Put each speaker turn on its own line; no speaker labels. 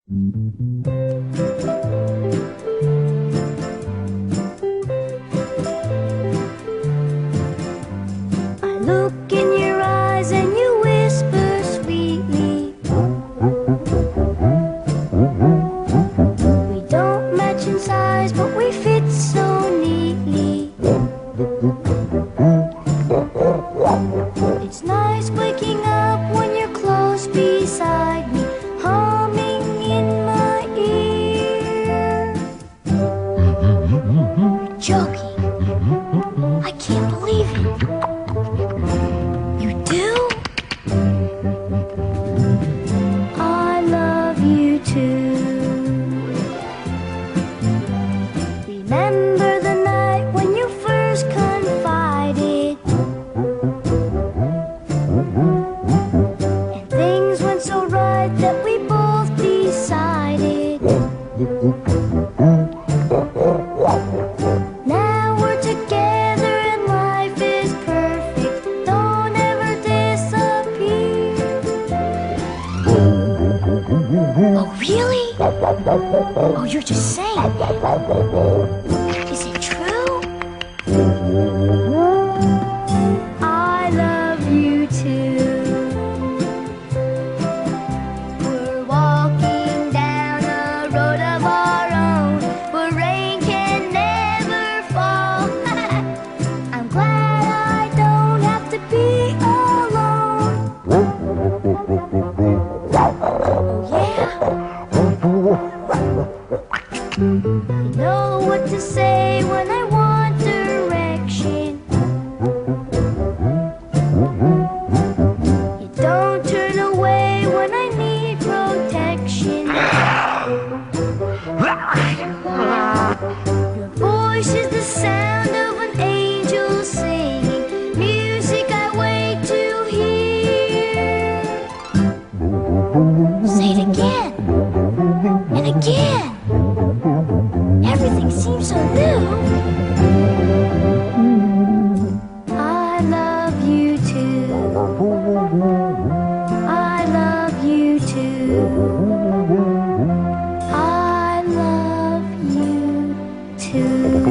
I look in your eyes and you whisper sweetly. We don't match in size, but we fit so neatly. It's nice waking up when you're close beside me, humming in my ear. You're joking. I can't believe it. You do? I love you too. Remember the night when you first confided, and things went so right that we both decided. Now we're together and life is perfect. Don't ever disappear. Oh, really? Oh, you're just saying. Is it true? I love you too. We're walking down a road of our own, where rain can never fall. I'm glad I don't have to be alone. Oh yeah? You know what to say when I want direction. You don't turn away when I need protection. Your voice is the sound of an angel singing, music I wait to hear. Say it again, and again. Everything seems so new. I love you too. I love you too. I love you too.